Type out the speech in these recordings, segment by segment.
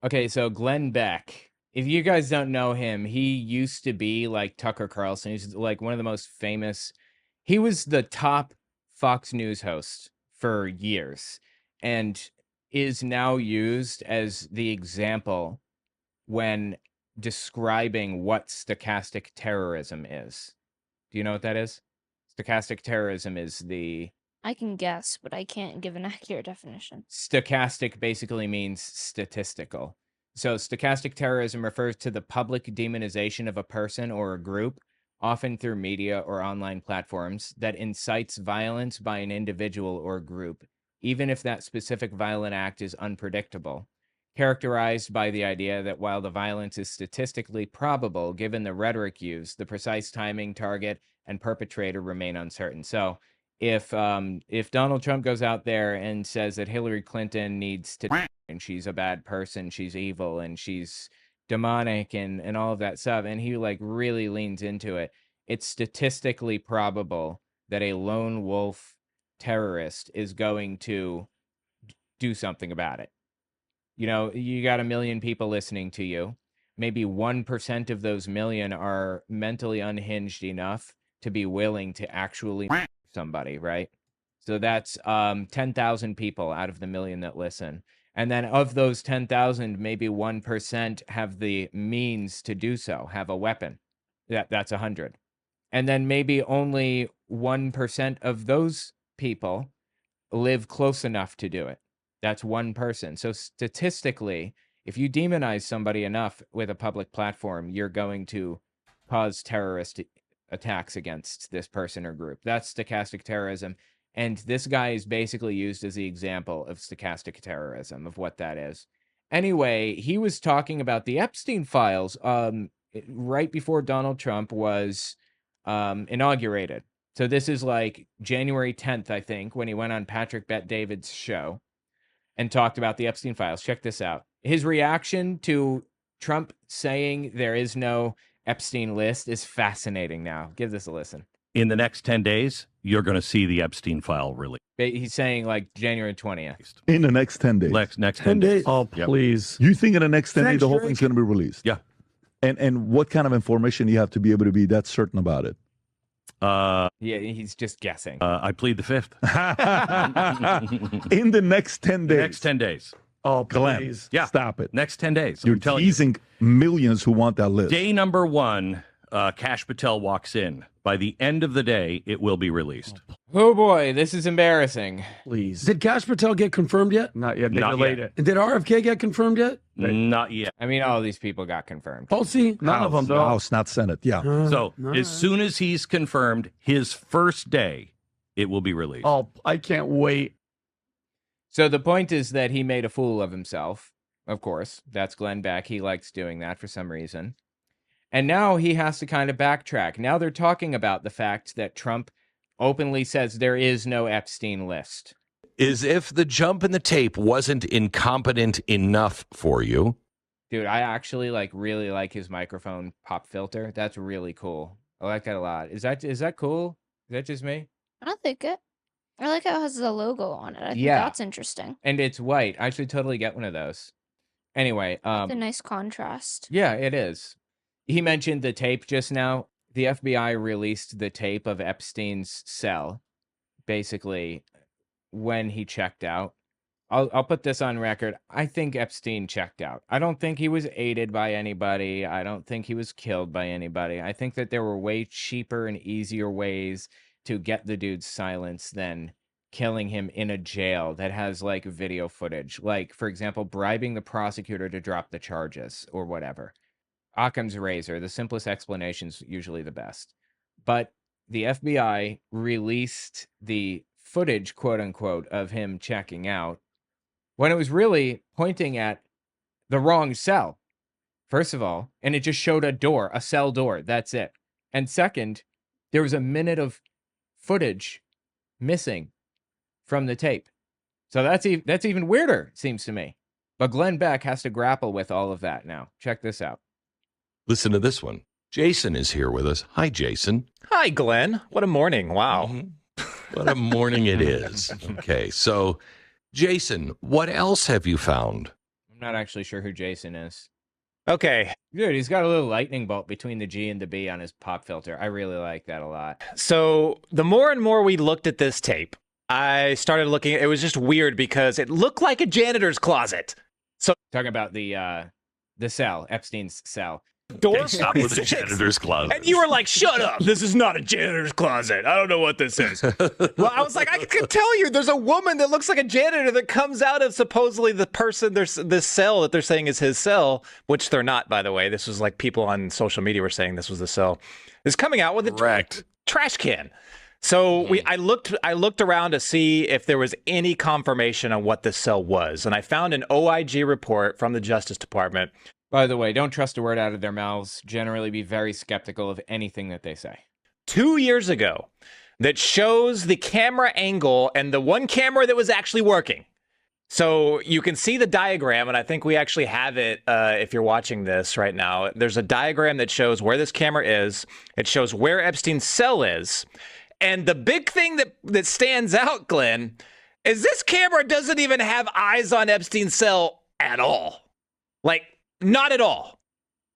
Okay, so Glenn Beck. If you guys don't know him, he used to be like Tucker Carlson. He's like one of the most famous. He was the top Fox News host for years and is now used as the example when describing what stochastic terrorism is. Do you know what that is? Stochastic terrorism is the I can guess, but I can't give an accurate definition. stochastic basically means statistical. So, stochastic terrorism refers to the public demonization of a person or a group, often through media or online platforms, that incites violence by an individual or group, even if that specific violent act is unpredictable. Characterized by the idea that while the violence is statistically probable, given the rhetoric used, the precise timing, target, and perpetrator remain uncertain. So, if Donald Trump goes out there and says that Hillary Clinton needs to and she's a bad person, she's evil and she's demonic and all of that stuff, and he like really leans into it, it's statistically probable that a lone wolf terrorist is going to do something about it. You know, you got a million people listening to you. Maybe 1% of those million are mentally unhinged enough to be willing to actually somebody, right? So that's 10,000 people out of the million that listen. And then of those 10,000, maybe 1% have the means to do so, have a weapon. That's 100. And then maybe only 1% of those people live close enough to do it. That's one person. So statistically, if you demonize somebody enough with a public platform, you're going to cause terrorist attacks against this person or group. That's stochastic terrorism. And this guy is basically used as the example of stochastic terrorism, of what that is. Anyway, he was talking about the Epstein files right before Donald Trump was inaugurated. So this is like January 10th, I think, when he went on Patrick Bet-David's show and talked about the Epstein files. Check this out. His reaction to Trump saying there is no Epstein list is fascinating now. Give this a listen. In the next 10 days, you're going to see the Epstein file released. He's saying like January 20th. In the next 10 days. Next 10 days. Oh, please. You think in the next 10 days Thanks, the whole Drake. thing's going to be released? Yeah. And what kind of information you have to be able to be that certain about it? Yeah, he's just guessing. I plead the fifth. In the next 10 days. Next 10 days. Oh, Glenn, please. Yeah. stop it. Next 10 days. You're I'm telling you. teasing millions who want that list. Day number one, Kash Patel walks in. By the end of the day, it will be released. Oh boy, this is embarrassing. Please. Did Kash Patel get confirmed yet? Not yet. They Not delayed yet. it. And did RFK get confirmed yet? Not yet. I mean, all these people got confirmed. Tulsi? None of them, though. House, not Senate. Yeah. So as soon as he's confirmed, his first day, it will be released. Oh, I can't wait. So the point is that he made a fool of himself. Of course, that's Glenn Beck. He likes doing that for some reason. And now he has to kind of backtrack. Now they're talking about the fact that Trump openly says there is no Epstein list. Is if the jump in the tape wasn't incompetent enough for you. Dude, I actually really like his microphone pop filter. That's really cool. I like that a lot. Is that cool? Is that just me? I don't think it. I like how it has the logo on it. I think Yeah. that's interesting. And it's white. I should totally get one of those. Anyway, It's a nice contrast. yeah, it is. He mentioned the tape just now. The FBI released the tape of Epstein's cell, basically, when he checked out. I'll put this on record. I think Epstein checked out. I don't think he was aided by anybody. I don't think he was killed by anybody. I think that there were way cheaper and easier ways to get the dude's silence than killing him in a jail that has like video footage. Like, for example, bribing the prosecutor to drop the charges or whatever. Occam's razor, the simplest explanation's usually the best. But the FBI released the footage, quote unquote, of him checking out when it was really pointing at the wrong cell. First of all, and it just showed a door, a cell door. That's it. And second, there was a minute of footage missing from the tape. So that's even weirder, it seems to me. But Glenn Beck has to grapple with all of that now. Check this out. Listen to this one. Jason is here with us. Hi, Jason. Hi, Glenn. What a morning. Wow. What a morning it is. Okay, so, Jason, what else have you found? I'm not actually sure who Jason is. Okay, Dude, he's got a little lightning bolt between the G and the B on his pop filter. I really like that a lot. so the more and more we looked at this tape, I started looking. It was just weird because it looked like a janitor's closet. Talking about the cell, Epstein's cell. Door Stop with the 46. janitor's closet. And you were like, shut up. This is not a janitor's closet. I don't know what this is. Well, I was like, I can tell you there's a woman that looks like a janitor that comes out of supposedly the person, there's this cell that they're saying is his cell, which they're not, by the way. This was like people on social media were saying this was the cell. Is coming out with a Correct. trash can. So I looked around to see if there was any confirmation on what this cell was. And I found an OIG report from the Justice Department. By the way, don't trust a word out of their mouths. Generally be very skeptical of anything that they say. 2 years ago that shows the camera angle and the one camera that was actually working. So you can see the diagram, and I think we actually have it if you're watching this right now. There's a diagram that shows where this camera is. It shows where Epstein's cell is. And the big thing that stands out, Glenn, is this camera doesn't even have eyes on Epstein's cell at all. Like, not at all.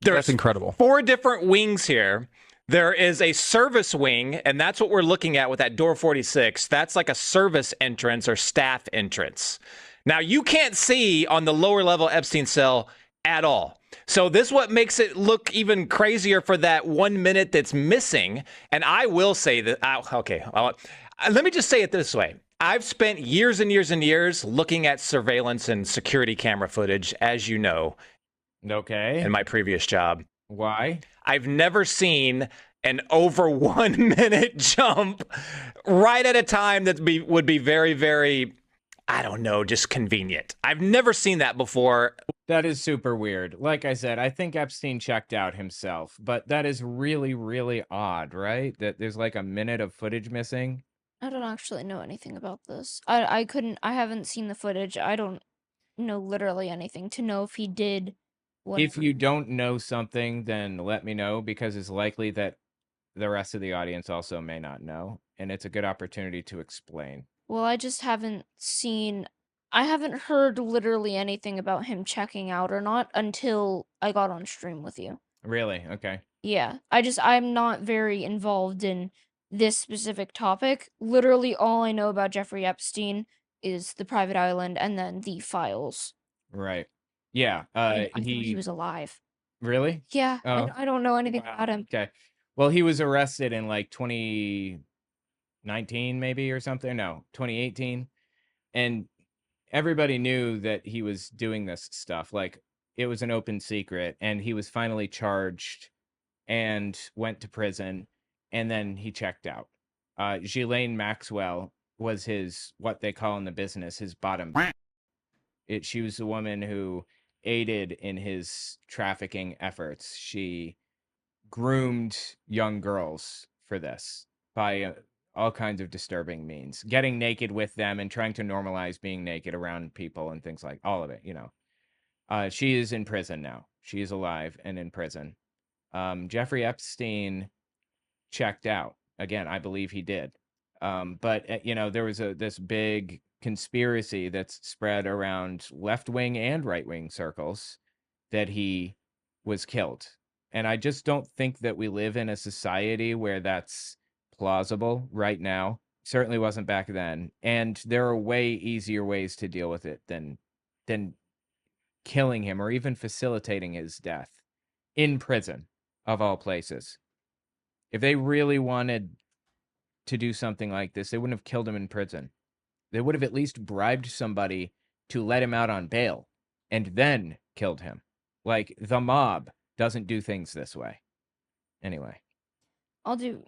That's incredible. 4 different wings here. There is a service wing, and that's what we're looking at with that door 46. That's like a service entrance or staff entrance. Now, you can't see on the lower level Epstein cell at all. So this what makes it look even crazier for that 1 minute that's missing. And I will say that, let me just say it this way. I've spent years and years and years looking at surveillance and security camera footage, as you know, Okay. in my previous job. Why? I've never seen an over 1 minute jump right at a time that would be very, very, I don't know, just convenient. I've never seen that before. That is super weird. Like I said, I think Epstein checked out himself, but that is really, really odd, right? That there's like a minute of footage missing. I don't actually know anything about this. I haven't seen the footage. I don't know literally anything to know if he did whatever. If you don't know something, then let me know, because it's likely that the rest of the audience also may not know, and it's a good opportunity to explain. Well, I just haven't I haven't heard literally anything about him checking out or not until I got on stream with you. Really? Okay. Yeah, I'm not very involved in this specific topic. Literally all I know about Jeffrey Epstein is the private island and then the files. Right. Yeah. I thought he was alive. Really? Yeah, Oh. I don't know anything Wow. about him. Okay. Well, he was arrested in like 2019 maybe or something. No, 2018. And everybody knew that he was doing this stuff. Like, it was an open secret, and he was finally charged and went to prison, and then he checked out. Ghislaine Maxwell was his, what they call in the business, his bottom. She was the woman who aided in his trafficking efforts. She groomed young girls for this by all kinds of disturbing means, getting naked with them and trying to normalize being naked around people and things like all of it, She is in prison now. She is alive and in prison. Jeffrey Epstein checked out. Again, I believe he did. But there was this big conspiracy that's spread around left-wing and right-wing circles that he was killed. And I just don't think that we live in a society where that's plausible right now. Certainly wasn't back then. And there are way easier ways to deal with it than killing him or even facilitating his death in prison, of all places. If they really wanted to do something like this, they wouldn't have killed him in prison. They would have at least bribed somebody to let him out on bail and then killed him. Like, the mob doesn't do things this way. Anyway. I'll do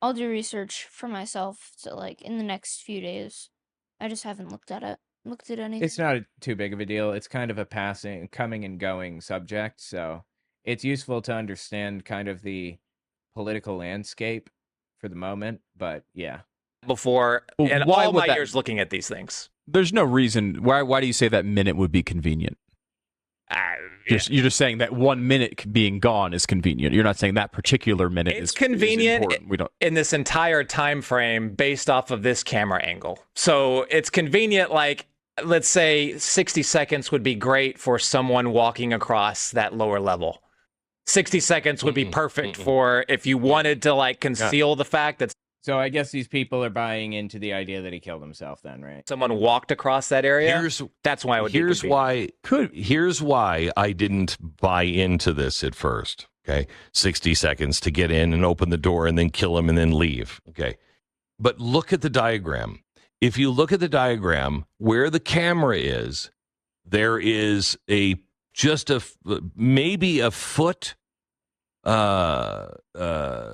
research for myself in the next few days. I just haven't looked at anything. It's not too big of a deal. It's kind of a passing, coming and going subject, so it's useful to understand kind of the political landscape for the moment, but yeah. Before, Well, and why all would my that- years looking at these things. There's no reason. Why do you say that minute would be convenient? You're just saying that 1 minute being gone is convenient. You're not saying that particular minute It's is convenient. important. We don't. In this entire time frame based off of this camera angle. So it's convenient, like, let's say 60 seconds would be great for someone walking across that lower level. 60 seconds would be perfect for if you wanted to like conceal the fact that So I guess these people are buying into the idea that he killed himself then, right? someone walked across that area. That's why it would be convenient. Here's why I didn't buy into this at first. Okay. 60 seconds to get in and open the door and then kill him and then leave. Okay. But look at the diagram. If you look at the diagram where the camera is, there is maybe a foot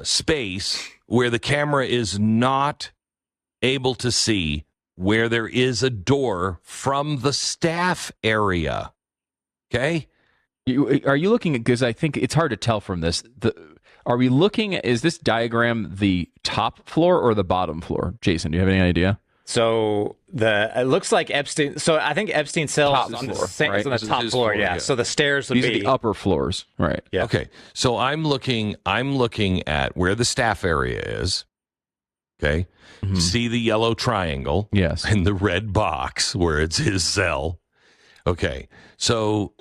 space where the camera is not able to see where there is a door from the staff area. Okay? Are you looking at, because I think it's hard to tell from this, are we looking at, is this diagram the top floor or the bottom floor? Jason, do you have any idea? So it looks like Epstein. So I think Epstein's cell is on the top floor. Yeah. So the stairs would These be are the upper floors, right? Yeah. Okay. So I'm looking at where the staff area is. Okay. Mhm. See the yellow triangle. Yes. And the red box where it's his cell. Okay. So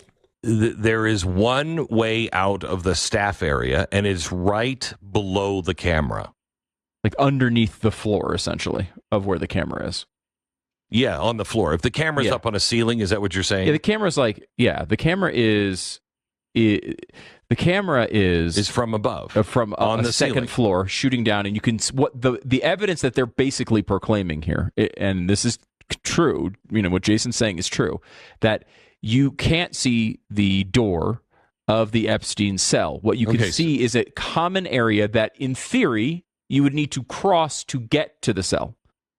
there is one way out of the staff area, and it's right below the camera. Like underneath the floor, essentially, of where the camera is. Yeah, on the floor. If the camera's up on a ceiling, is that what you're saying? Yeah, the camera's like, the camera is from above, from on the ceiling. second floor, shooting down, and you can what the evidence that they're basically proclaiming here, and this is true. You know what Jason's saying is true, that you can't see the door of the Epstein cell. What you can see is a common area that, in theory, you would need to cross to get to the cell.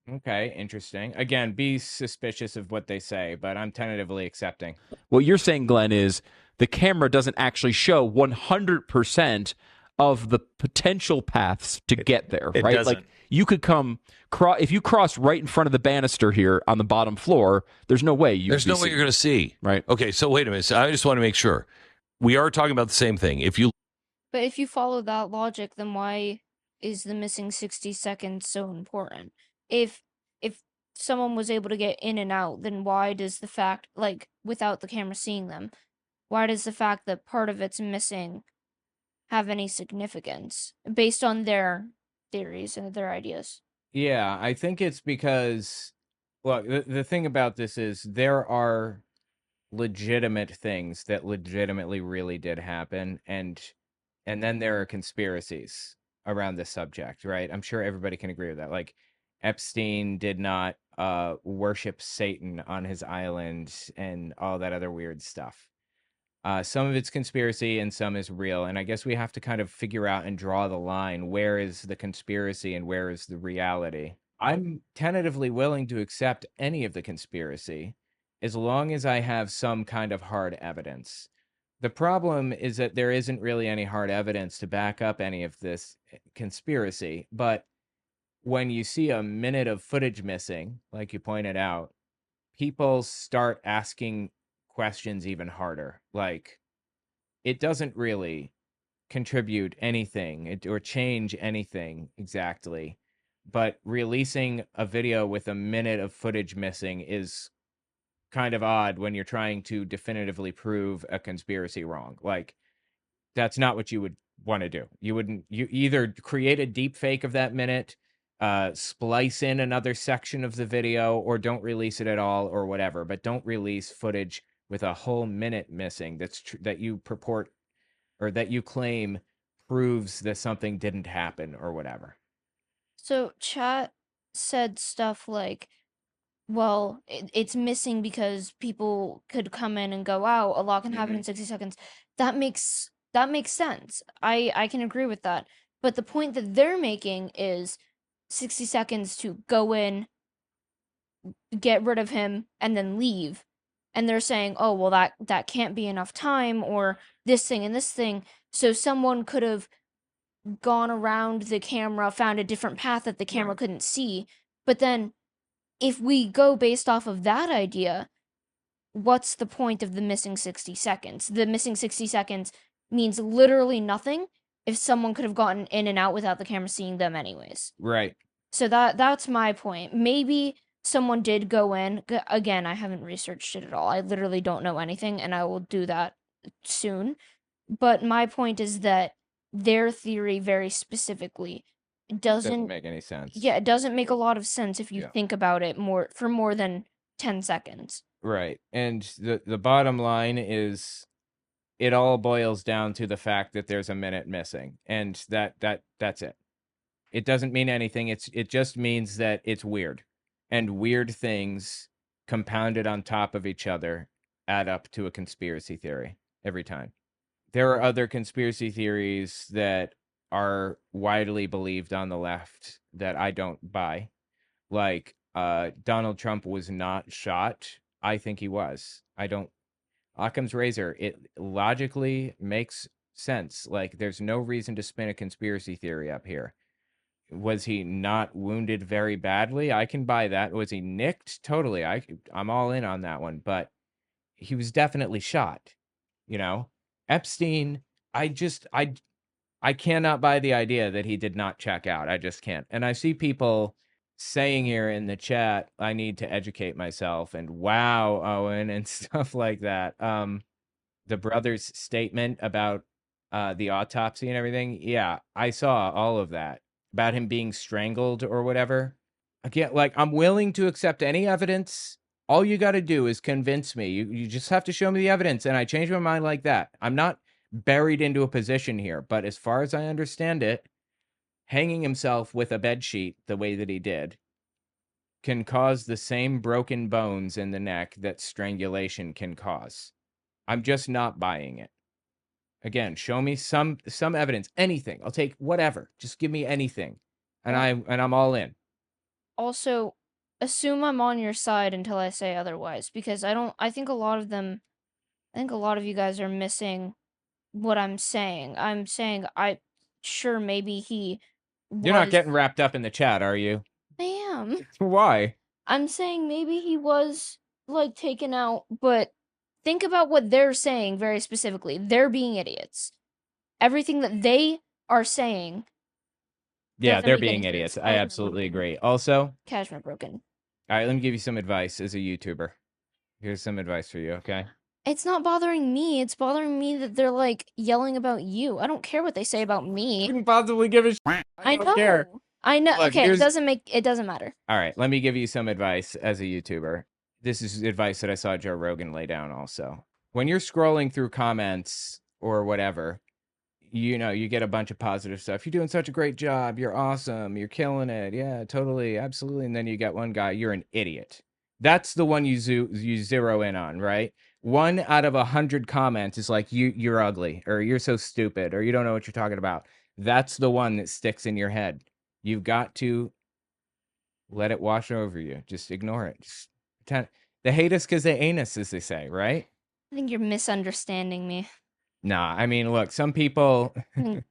Okay, interesting. Again, be suspicious of what they say, but I'm tentatively accepting. What you're saying, Glenn, is the camera doesn't actually show 100% of the potential paths to get there, it right? doesn't. Like you could if you cross right in front of the banister here on the bottom floor, there's no way There's no way you're going to see. Right. Okay, so wait a minute. So I just want to make sure. We are talking about the same thing. But if you follow that logic, then why is the missing 60 seconds so important? If someone was able to get in and out, then why does the fact, like, without the camera seeing them, why does the fact that part of it's missing have any significance based on their theories and their ideas? Yeah, I think it's because, look, the thing about this is there are legitimate things that legitimately really did happen, and then there are conspiracies around this subject, right? I'm sure everybody can agree with that. Like, Epstein did not worship Satan on his island and all that other weird stuff. Some of it's conspiracy and some is real. And I guess we have to kind of figure out and draw the line. Where is the conspiracy and where is the reality? I'm tentatively willing to accept any of the conspiracy as long as I have some kind of hard evidence. The problem is that there isn't really any hard evidence to back up any of this conspiracy. But when you see a minute of footage missing, like you pointed out, people start asking questions even harder. Like, it doesn't really contribute anything or change anything exactly, but releasing a video with a minute of footage missing is kind of odd when you're trying to definitively prove a conspiracy wrong. Like, that's not what you would want to do. You either create a deep fake of that minute, splice in another section of the video, or don't release it at all, or whatever. But don't release footage with a whole minute missing that you purport or that you claim proves that something didn't happen or whatever. So chat said stuff like, well, it's missing because people could come in and go out. A lot can happen in 60 seconds. That makes sense. I can agree with that. But the point that they're making is 60 seconds to go in, get rid of him, and then leave. And they're saying, oh, well, that can't be enough time, or this thing and this thing. So someone could have gone around the camera, found a different path that the camera couldn't see. But then if we go based off of that idea, what's the point of the missing 60 seconds? The missing 60 seconds means literally nothing if someone could have gotten in and out without the camera seeing them anyways. Right. So that's my point. Maybe someone did go in. Again, I haven't researched it at all. I literally don't know anything, and I will do that soon. But my point is that their theory very specifically Doesn't doesn't make any sense. yeah, it doesn't make a lot of sense if you Yeah. think about it more than 10 seconds. Right. And the bottom line is it all boils down to the fact that there's a minute missing. And that's it. It doesn't mean anything. It just means that it's weird. And weird things compounded on top of each other add up to a conspiracy theory every time. There are other conspiracy theories that are widely believed on the left that I don't buy. Like Donald Trump was not shot. I think he was. I don't. Occam's razor. It logically makes sense. Like there's no reason to spin a conspiracy theory up here. Was he not wounded very badly? I can buy that. Was he nicked? Totally. I'm all in on that one. But he was definitely shot. You know, Epstein. I cannot buy the idea that he did not check out. I just can't. And I see people saying here in the chat, I need to educate myself and wow, Owen, and stuff like that. The brother's statement about the autopsy and everything. Yeah, I saw all of that about him being strangled or whatever. Again, like I'm willing to accept any evidence. All you got to do is convince me. You just have to show me the evidence, and I change my mind like that. I'm not buried into a position here, but as far as I understand it, hanging himself with a bed sheet the way that he did can cause the same broken bones in the neck that strangulation can cause. I'm just not buying it. Again, show me some evidence, anything. I'll take whatever. Just give me anything, and I'm all in. Also, assume I'm on your side until I say otherwise, because I think a lot of you guys are missing what I'm saying. I'm saying sure maybe he You're not was getting wrapped up in the chat, are you? I am. Why? I'm saying maybe he was like taken out, but think about what they're saying very specifically. They're being idiots. Everything that they are saying Yeah, doesn't they're make any being sense. idiots. I Cashmere absolutely broken. agree. Also, Cashmere broken. all right, let me give you some advice as a YouTuber. Here's some advice for you, okay? It's not bothering me. It's bothering me that they're like yelling about you. I don't care what they say about me. Couldn't possibly give a shit. I don't know. care. I know. Look, Okay, here's- it doesn't matter. All right, let me give you some advice as a YouTuber. This is advice that I saw Joe Rogan lay down also. When you're scrolling through comments or whatever, you know, you get a bunch of positive stuff. You're doing such a great job. You're awesome. You're killing it. Yeah, totally. Absolutely. And then you get one guy, you're an idiot. That's the one you zero in on, right? 1 out of 100 comments is like, you're ugly, or you're so stupid, or you don't know what you're talking about. That's the one that sticks in your head. You've got to let it wash over you. Just ignore it. Just pretend. They hate us because they ain't us, as they say, right? I think you're misunderstanding me. Nah, I mean, look, some people Mm.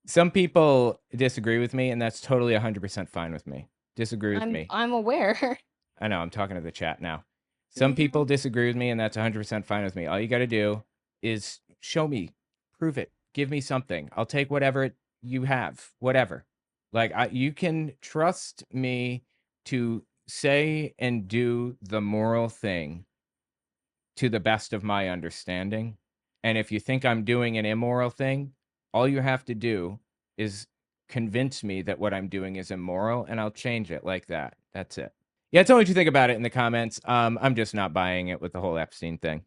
some people disagree with me, and that's totally 100% fine with me. Disagree with me. I'm aware. I know, I'm talking to the chat now. Some people disagree with me, and that's 100% fine with me. All you got to do is show me, prove it, give me something. I'll take whatever you have, whatever. Like, you can trust me to say and do the moral thing to the best of my understanding. And if you think I'm doing an immoral thing, all you have to do is convince me that what I'm doing is immoral, and I'll change it like that. That's it. Yeah, tell me what you think about it in the comments. I'm just not buying it with the whole Epstein thing.